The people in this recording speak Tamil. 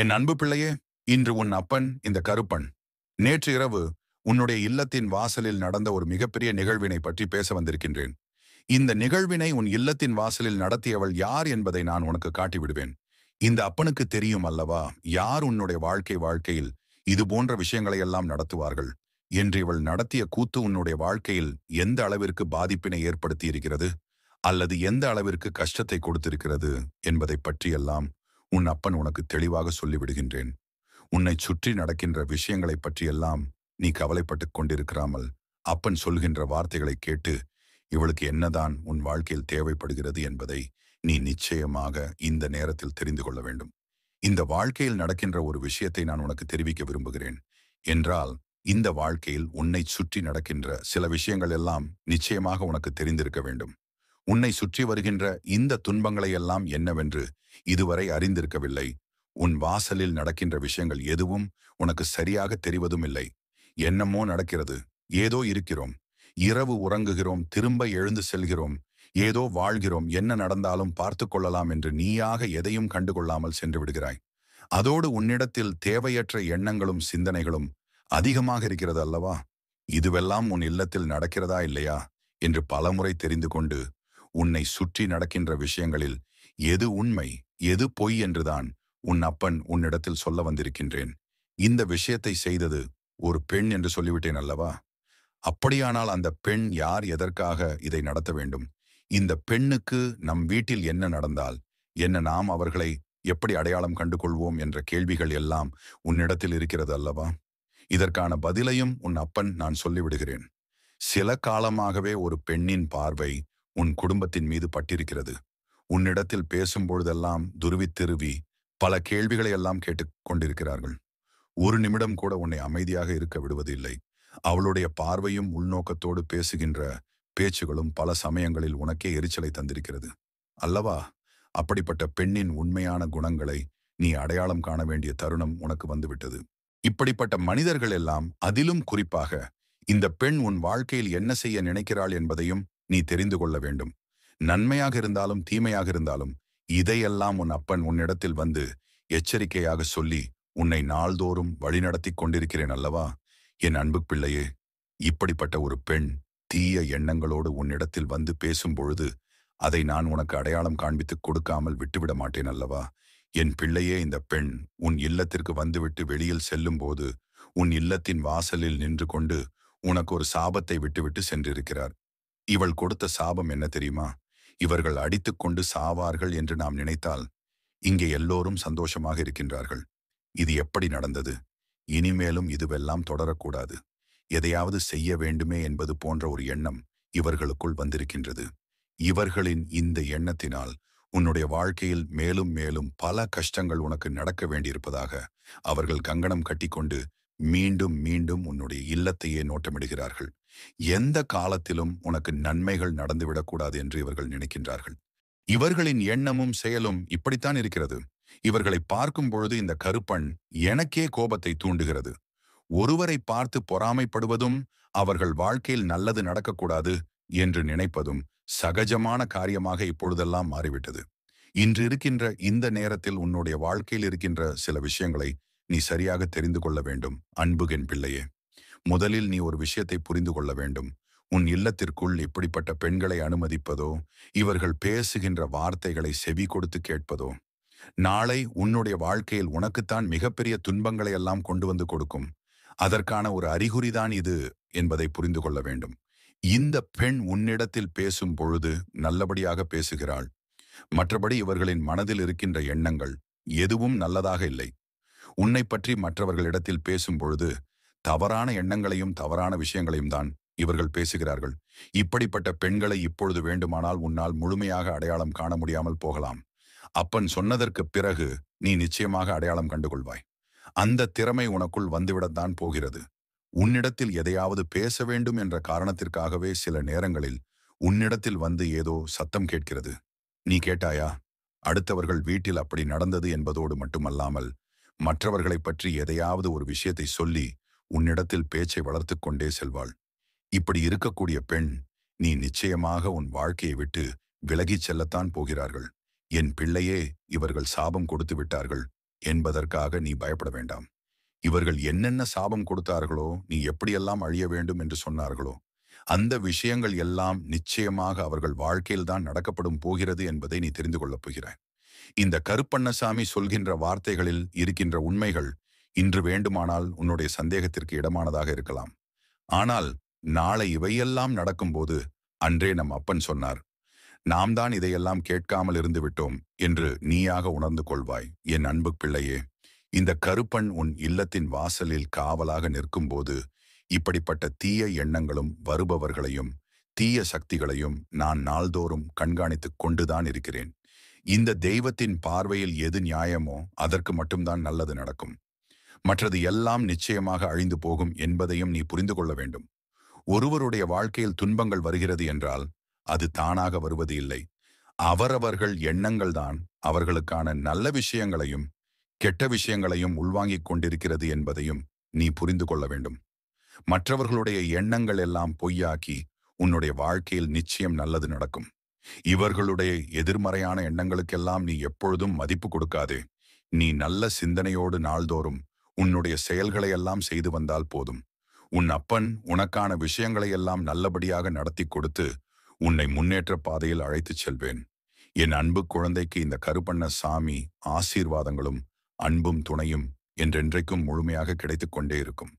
என் அன்பு பிள்ளையே, இன்று உன் அப்பன் இந்த கருப்பன் நேற்று இரவு உன்னுடைய இல்லத்தின் வாசலில் நடந்த ஒரு மிகப்பெரிய நிகழ்வினை பற்றி பேச வந்திருக்கின்றேன். இந்த நிகழ்வினை உன் இல்லத்தின் வாசலில் நடத்தியவள் யார் என்பதை நான் உனக்கு காட்டிவிடுவேன். இந்த அப்பனுக்கு தெரியும் அல்லவா, யார் உன்னுடைய வாழ்க்கையில் இது போன்ற விஷயங்களை எல்லாம் நடத்துவார்கள் என்று. இவள் நடத்திய கூத்து உன்னுடைய வாழ்க்கையில் எந்த அளவிற்கு பாதிப்பினை ஏற்படுத்தி இருக்கிறது, அல்லது எந்த அளவிற்கு கஷ்டத்தை கொடுத்திருக்கிறது என்பதை பற்றியெல்லாம் உன் அப்பன் உனக்கு தெளிவாக சொல்லிவிடுகின்றேன். உன்னை சுற்றி நடக்கின்ற விஷயங்களை பற்றியெல்லாம் நீ கவலைப்பட்டுக் கொண்டிருக்கிறாமல், அப்பன் சொல்கின்ற வார்த்தைகளை கேட்டு இவளுக்கு என்னதான் உன் வாழ்க்கையில் தேவைப்படுகிறது என்பதை நீ நிச்சயமாக இந்த நேரத்தில் தெரிந்து கொள்ள வேண்டும். இந்த வாழ்க்கையில் நடக்கின்ற ஒரு விஷயத்தை நான் உனக்கு தெரிவிக்க விரும்புகிறேன் என்றால், இந்த வாழ்க்கையில் உன்னை சுற்றி நடக்கின்ற சில விஷயங்கள் எல்லாம் நிச்சயமாக உனக்கு தெரிந்திருக்க வேண்டும். உன்னை சுற்றி வருகின்ற இந்த துன்பங்களை எல்லாம் என்னவென்று இதுவரை அறிந்திருக்கவில்லை. உன் வாசலில் நடக்கின்ற விஷயங்கள் எதுவும் உனக்கு சரியாக தெரிவதும் இல்லை. என்னமோ நடக்கிறது, ஏதோ இருக்கிறோம், இரவு உறங்குகிறோம், திரும்ப எழுந்து செல்கிறோம், ஏதோ வாழ்கிறோம், என்ன நடந்தாலும் பார்த்து கொள்ளலாம் என்று நீயாக எதையும் கண்டுகொள்ளாமல் சென்று விடுகிறாய். அதோடு உன்னிடத்தில் தேவையற்ற எண்ணங்களும் சிந்தனைகளும் அதிகமாக இருக்கிறது அல்லவா? இதுவெல்லாம் உன் இல்லத்தில் நடக்கிறதா இல்லையா என்று பலமுறை தெரிந்து கொண்டு உன்னை சுற்றி நடக்கின்ற விஷயங்களில் எது உண்மை எது பொய் என்றுதான் உன் அப்பன் உன்னிடத்தில் சொல்ல வந்திருக்கின்றேன். இந்த விஷயத்தை செய்தது ஒரு பெண் என்று சொல்லிவிட்டேன் அல்லவா? அப்படியானால் அந்த பெண் யார், எதற்காக இதை நடத்த வேண்டும்? இந்த பெண்ணுக்கு நம் வீட்டில் என்ன நடந்தால் என்ன, நாம் அவர்களை எப்படி அடையாளம் கண்டு கொள்வோம் என்ற கேள்விகள் எல்லாம் உன்னிடத்தில் இருக்கிறது அல்லவா? இதற்கான பதிலையும் உன் அப்பன் நான் சொல்லிவிடுகிறேன். சில காலமாகவே ஒரு பெண்ணின் பார்வை உன் குடும்பத்தின் மீது பட்டிருக்கிறது. உன்னிடத்தில் பேசும் பொழுதெல்லாம் துருவி பல கேள்விகளை எல்லாம் கேட்டுக் கொண்டிருக்கிறார்கள். ஒரு நிமிடம் கூட உன்னை அமைதியாக இருக்க விடுவதில்லை. அவளுடைய பார்வையும் உள்நோக்கத்தோடு பேசுகின்ற பேச்சுகளும் பல சமயங்களில் உனக்கே எரிச்சலை தந்திருக்கிறது அல்லவா? அப்படிப்பட்ட பெண்ணின் உண்மையான குணங்களை நீ அடையாளம் காண வேண்டிய தருணம் உனக்கு வந்துவிட்டது. இப்படிப்பட்ட மனிதர்கள் எல்லாம், அதிலும் குறிப்பாக இந்த பெண் உன் வாழ்க்கையில் என்ன செய்ய நினைக்கிறாள் என்பதையும் நீ தெரிந்து கொள்ள வேண்டும். நன்மையாக இருந்தாலும் தீமையாக இருந்தாலும் இதையெல்லாம் உன் அப்பன் உன்னிடத்தில் வந்து எச்சரிக்கையாக சொல்லி உன்னை நாள்தோறும் வழிநடத்தி கொண்டிருக்கிறேன் அல்லவா? என் அன்பு பிள்ளையே, இப்படிப்பட்ட ஒரு பெண் தீய எண்ணங்களோடு உன்னிடத்தில் வந்து பேசும் பொழுது அதை நான் உனக்கு அடையாளம் காண்பித்து கொடுக்காமல் விட்டுவிட மாட்டேன் அல்லவா? என் பிள்ளையே, இந்த பெண் உன் இல்லத்திற்கு வந்துவிட்டு வெளியில் செல்லும் போது உன் இல்லத்தின் வாசலில் நின்று கொண்டு உனக்கு ஒரு சாபத்தை விட்டுவிட்டு சென்றிருக்கிறார். இவள் கொடுத்த சாபம் என்ன தெரியுமா? இவர்கள் அடித்துக்கொண்டு சாவார்கள் என்று நாம் நினைத்தால் இங்கே எல்லோரும் சந்தோஷமாக இருக்கின்றார்கள். இது எப்படி நடந்தது? இனிமேலும் இதுவெல்லாம் தொடரக்கூடாது, எதையாவது செய்ய வேண்டுமே என்பது போன்ற ஒரு எண்ணம் இவர்களுக்குள் வந்திருக்கின்றது. இவர்களின் இந்த எண்ணத்தினால் உன்னுடைய வாழ்க்கையில் மேலும் மேலும் பல கஷ்டங்கள் உனக்கு நடக்க வேண்டியிருப்பதாக அவர்கள் கங்கணம் கட்டிக்கொண்டு மீண்டும் மீண்டும் உன்னுடைய இல்லத்தையே நோட்டமிடுகிறார்கள். எந்த காலத்திலும் உனக்கு நன்மைகள் நடந்துவிடக்கூடாது என்று இவர்கள் நினைக்கின்றார்கள். இவர்களின் எண்ணமும் செயலும் இப்படித்தான் இருக்கிறது. இவர்களை பார்க்கும் பொழுது இந்த கருப்பன் எனக்கே கோபத்தை தூண்டுகிறது. ஒருவரை பார்த்து பொறாமைப்படுவதும், அவர்கள் வாழ்க்கையில் நல்லது நடக்கக்கூடாது என்று நினைப்பதும் சகஜமான காரியமாக இப்பொழுதெல்லாம் மாறிவிட்டது. இன்று இருக்கின்ற இந்த நேரத்தில் உன்னுடைய வாழ்க்கையில் இருக்கின்ற சில விஷயங்களை நீ சரியாக தெரிந்து கொள்ள வேண்டும். அன்பு என் பிள்ளையே, முதலில் நீ ஒரு விஷயத்தை புரிந்து கொள்ள வேண்டும். உன் இல்லத்திற்குள் இப்படிப்பட்ட பெண்களை அனுமதிப்பதோ, இவர்கள் பேசுகின்ற வார்த்தைகளை செவி கொடுத்து கேட்பதோ, நாளை உன்னுடைய வாழ்க்கையில் உனக்குத்தான் மிகப்பெரிய துன்பங்களை எல்லாம் கொண்டு வந்து கொடுக்கும். அதற்கான ஒரு அறிகுறிதான் இது என்பதை புரிந்து கொள்ள வேண்டும். இந்த பெண் உன்னிடத்தில் பேசும் பொழுது நல்லபடியாக பேசுகிறாள். மற்றபடி இவர்களின் மனதில் இருக்கின்ற எண்ணங்கள் எதுவும் நல்லதாக இல்லை. உன்னை பற்றி மற்றவர்களிடத்தில் பேசும் பொழுது தவறான எண்ணங்களையும் தவறான விஷயங்களையும் தான் இவர்கள் பேசுகிறார்கள். இப்படிப்பட்ட பெண்களை இப்பொழுது வேண்டுமானால் உன்னால் முழுமையாக அடையாளம் காண முடியாமல் போகலாம். அப்பன் சொன்னதற்கு பிறகு நீ நிச்சயமாக அடையாளம் கண்டுகொள்வாய். அந்த திறமை உனக்குள் வந்துவிடத்தான் போகிறது. உன்னிடத்தில் எதையாவது பேச வேண்டும் என்ற காரணத்திற்காகவே சில நேரங்களில் உன்னிடத்தில் வந்து ஏதோ சத்தம் கேட்கிறது. நீ கேட்டாயா? அடுத்தவர்கள் வீட்டில் அப்படி நடந்தது என்பதோடு மட்டுமல்லாமல் மற்றவர்களை பற்றி எதையாவது ஒரு விஷயத்தை சொல்லி உன்னிடத்தில் பேச்சை வளர்த்து கொண்டே செல்வாள். இப்படி இருக்கக்கூடிய பெண் நீ நிச்சயமாக உன் வாழ்க்கையை விட்டு விலகிச் செல்லத்தான் போகிறார்கள். என் பிள்ளையே, இவர்கள் சாபம் கொடுத்து விட்டார்கள். என்பதற்காக நீ பயப்பட வேண்டாம். இவர்கள் என்னென்ன சாபம் கொடுத்தார்களோ, நீ எப்படியெல்லாம் அழிய வேண்டும் என்று சொன்னார்களோ, அந்த விஷயங்கள் எல்லாம் நிச்சயமாக அவர்கள் வாழ்க்கையில்தான் நடக்கப்படும் போகிறது என்பதை நீ தெரிந்து கொள்ளப் போகிறாய். இந்த கருப்பண்ணசாமி சொல்கின்ற வார்த்தைகளில் இருக்கின்ற உண்மைகள் இன்று வேண்டுமானால் உன்னுடைய சந்தேகத்திற்கு இடமானதாக இருக்கலாம். ஆனால் நாளை இவையெல்லாம் நடக்கும்போது அன்றே நம் அப்பன் சொன்னார், நாம் தான் இதையெல்லாம் கேட்காமல் இருந்து விட்டோம் என்று நீயாக உணர்ந்து கொள்வாய். என் அன்பு பிள்ளையே, இந்த கருப்பன் உன் இல்லத்தின் வாசலில் காவலாக நிற்கும்போது இப்படிப்பட்ட தீய எண்ணங்களும் வருபவர்களையும் தீய சக்திகளையும் நான் நாள்தோறும் கண்காணித்துக் கொண்டுதான் இருக்கிறேன். இந்த தெய்வத்தின் பார்வையில் எது நியாயமோ அதற்கு மட்டும்தான் நல்லது நடக்கும். மற்றது எல்லாம் நிச்சயமாக அழிந்து போகும் என்பதையும் நீ புரிந்து கொள்ள வேண்டும். ஒருவருடைய வாழ்க்கையில் துன்பங்கள் வருகிறது என்றால் அது தானாக வருவது இல்லை. அவரவர்கள் எண்ணங்கள் தான் அவர்களுக்கான நல்ல விஷயங்களையும் கெட்ட விஷயங்களையும் உள்வாங்கிக் கொண்டிருக்கிறது என்பதையும் நீ புரிந்து கொள்ள வேண்டும். மற்றவர்களுடைய எண்ணங்கள் எல்லாம் பொய்யாக்கி உன்னுடைய வாழ்க்கையில் நிச்சயம் நல்லது நடக்கும். இவர்களுடைய எதிர்மறையான எண்ணங்களுக்கெல்லாம் நீ எப்பொழுதும் மதிப்பு கொடுக்காதே. நீ நல்ல சிந்தனையோடு நாள்தோறும் உன்னுடைய செயல்களை எல்லாம் செய்து வந்தால் போதும். உன் அப்பன் உனக்கான விஷயங்களை எல்லாம் நல்லபடியாக நடத்தி கொடுத்து உன்னை முன்னேற்ற பாதையில் அழைத்துச் செல்வேன். என் அன்பு குழந்தைக்கு இந்த கருப்பண்ண சாமி ஆசீர்வாதங்களும் அன்பும் துணையும் என்றென்றைக்கும் முழுமையாக கிடைத்துக் கொண்டே இருக்கும்.